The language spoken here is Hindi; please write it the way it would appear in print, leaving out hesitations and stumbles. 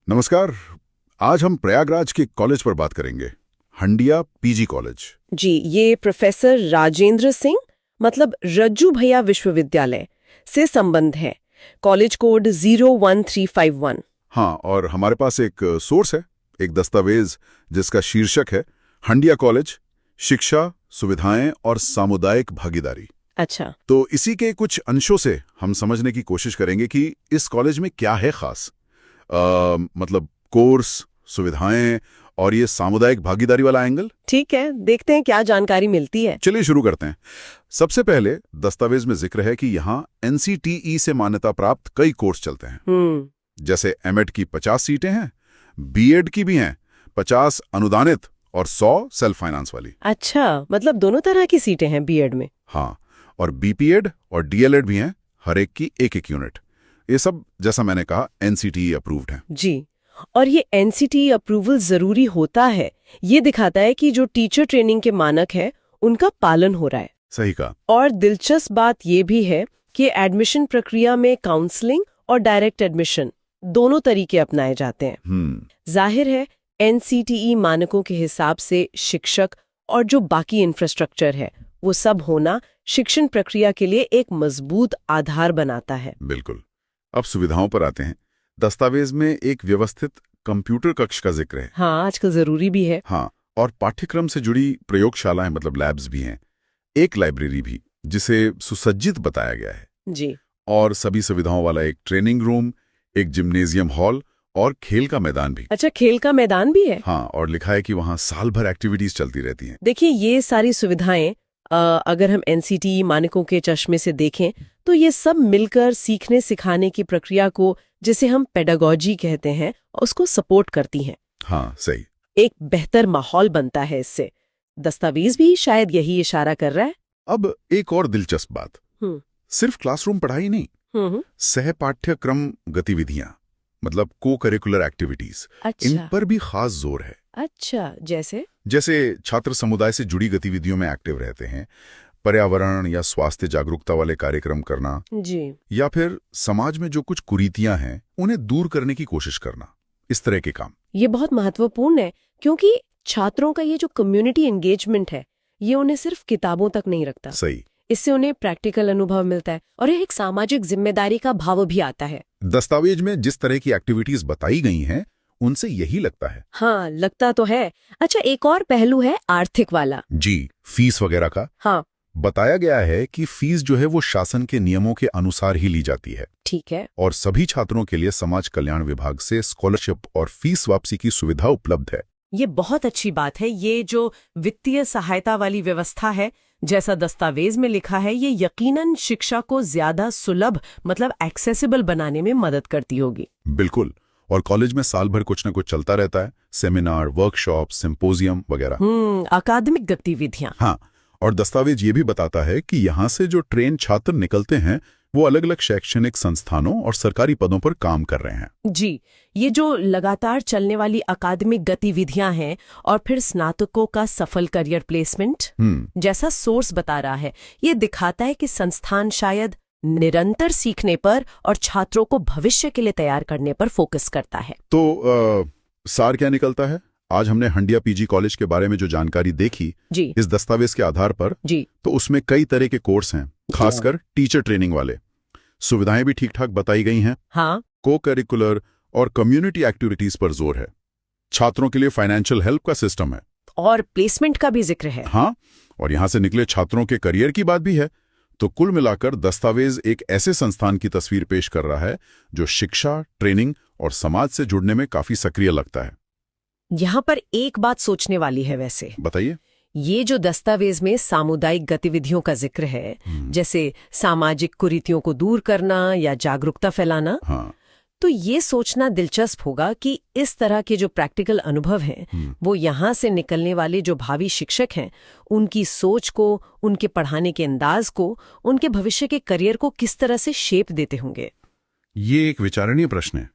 नमस्कार। आज हम प्रयागराज के कॉलेज पर बात करेंगे, हंडिया पीजी कॉलेज। जी, ये प्रोफेसर राजेंद्र सिंह मतलब रज्जू भैया विश्वविद्यालय से संबंध है। College code 01351। हाँ, और हमारे पास एक सोर्स है, एक दस्तावेज जिसका शीर्षक है हंडिया कॉलेज, शिक्षा, सुविधाएं और सामुदायिक भागीदारी। अच्छा। तो इसी के कुछ अंशों से हम समझने की कोशिश करेंगे कि इस कॉलेज में क्या है खास। मतलब कोर्स, सुविधाएं और ये सामुदायिक भागीदारी वाला एंगल। ठीक है, देखते हैं क्या जानकारी मिलती है। चलिए शुरू करते हैं। सबसे पहले दस्तावेज में जिक्र है कि यहाँ NCTE से मान्यता प्राप्त कई कोर्स चलते हैं। जैसे एमएड की 50 सीटें हैं, बीएड की भी हैं 50 अनुदानित और 100 सेल्फ फाइनेंस वाली। अच्छा, मतलब दोनों तरह की सीटें हैं बीएड में। हाँ, और बीपीएड और डीएलएड भी हैं, हर एक की एक यूनिट। ये सब जैसा मैंने कहा NCTE अप्रूव्ड है। जी, और ये NCTE अप्रूवल जरूरी होता है, ये दिखाता है कि जो टीचर ट्रेनिंग के मानक है उनका पालन हो रहा है। सही कहा। और दिलचस्प बात ये भी है कि एडमिशन प्रक्रिया में काउंसलिंग और डायरेक्ट एडमिशन दोनों तरीके अपनाए जाते हैं। जाहिर है NCTE मानकों के हिसाब से शिक्षक और जो बाकी इंफ्रास्ट्रक्चर है वो सब होना शिक्षण प्रक्रिया के लिए एक मजबूत आधार बनाता है। बिल्कुल। अब सुविधाओं पर आते हैं। दस्तावेज में एक व्यवस्थित कंप्यूटर कक्ष का जिक्र है। हाँ, आजकल जरूरी भी है। हाँ, और पाठ्यक्रम से जुड़ी प्रयोगशालाएं मतलब लैब्स भी हैं। एक लाइब्रेरी भी जिसे सुसज्जित बताया गया है। जी। और सभी सुविधाओं वाला एक ट्रेनिंग रूम, एक जिम्नेजियम हॉल और खेल का मैदान भी। अच्छा, खेल का मैदान भी है। हाँ, और लिखा है कि वहाँ साल भर एक्टिविटीज चलती रहती हैं। देखिए, ये सारी सुविधाएं अगर हम NCTE मानकों के चश्मे से देखें तो ये सब मिलकर सीखने सिखाने की प्रक्रिया को, जिसे हम पेडागोजी कहते हैं, उसको सपोर्ट करती हैं। हाँ, सही। एक बेहतर माहौल बनता है इससे। दस्तावेज भी शायद यही इशारा कर रहा है। अब एक और दिलचस्प बात, सिर्फ क्लासरूम पढ़ाई नहीं, सह पाठ्यक्रम गतिविधियां मतलब को करिकुलर एक्टिविटीज, अच्छा। इन पर भी खास जोर है। अच्छा, जैसे छात्र समुदाय से जुड़ी गतिविधियों में एक्टिव रहते हैं, पर्यावरण या स्वास्थ्य जागरूकता वाले कार्यक्रम करना जी, या फिर समाज में जो कुछ कुरीतियां हैं उन्हें दूर करने की कोशिश करना, इस तरह के काम। ये बहुत महत्वपूर्ण है क्योंकि छात्रों का ये जो कम्युनिटी एंगेजमेंट है ये उन्हें सिर्फ किताबों तक नहीं रखता। सही। इससे उन्हें प्रैक्टिकल अनुभव मिलता है और एक सामाजिक जिम्मेदारी का भाव भी आता है। दस्तावेज में जिस तरह की एक्टिविटीज बताई गई हैं उनसे यही लगता है। हाँ, लगता तो है। अच्छा, एक और पहलू है आर्थिक वाला। जी, फीस वगैरह का। हाँ, बताया गया है कि फीस जो है वो शासन के नियमों के अनुसार ही ली जाती है। ठीक है। और सभी छात्रों के लिए समाज कल्याण विभाग से स्कॉलरशिप और फीस वापसी की सुविधा उपलब्ध है। ये बहुत अच्छी बात है। ये जो वित्तीय सहायता वाली व्यवस्था है, जैसा दस्तावेज में लिखा है, ये यकीनन शिक्षा को ज्यादा सुलभ मतलब एक्सेसिबल बनाने में मदद करती होगी। बिल्कुल। और कॉलेज में साल भर कुछ न कुछ चलता रहता है, सेमिनार, वर्कशॉप, सिंपोजियम वगैरह। अकादमिक गतिविधियां। हाँ, और दस्तावेज ये भी बताता है कि यहाँ से जो ट्रेन छात्र निकलते हैं वो अलग अलग शैक्षणिक संस्थानों और सरकारी पदों पर काम कर रहे हैं। जी, ये जो लगातार चलने वाली अकादमिक गतिविधियां हैं और फिर स्नातकों का सफल करियर प्लेसमेंट, जैसा सोर्स बता रहा है, ये दिखाता है कि संस्थान शायद निरंतर सीखने पर और छात्रों को भविष्य के लिए तैयार करने पर फोकस करता है। तो सार क्या निकलता है? आज हमने हंडिया पीजी कॉलेज के बारे में जो जानकारी देखी जी, इस दस्तावेज के आधार पर जी, तो उसमें कई तरह के कोर्स हैं, खासकर टीचर ट्रेनिंग वाले। सुविधाएं भी ठीक ठाक बताई गई हैं। हाँ, को करिकुलर और कम्युनिटी एक्टिविटीज पर जोर है। छात्रों के लिए फाइनेंशियल हेल्प का सिस्टम है और प्लेसमेंट का भी जिक्र है। हाँ, और यहां से निकले छात्रों के करियर की बात भी है। तो कुल मिलाकर दस्तावेज एक ऐसे संस्थान की तस्वीर पेश कर रहा है जो शिक्षा, ट्रेनिंग और समाज से जुड़ने में काफी सक्रिय लगता है। यहाँ पर एक बात सोचने वाली है वैसे। बताइए। ये जो दस्तावेज में सामुदायिक गतिविधियों का जिक्र है, जैसे सामाजिक कुरीतियों को दूर करना या जागरूकता फैलाना, हाँ, तो ये सोचना दिलचस्प होगा कि इस तरह के जो प्रैक्टिकल अनुभव हैं वो यहाँ से निकलने वाले जो भावी शिक्षक हैं उनकी सोच को, उनके पढ़ाने के अंदाज को, उनके भविष्य के करियर को किस तरह से शेप देते होंगे। ये एक विचारणीय प्रश्न है।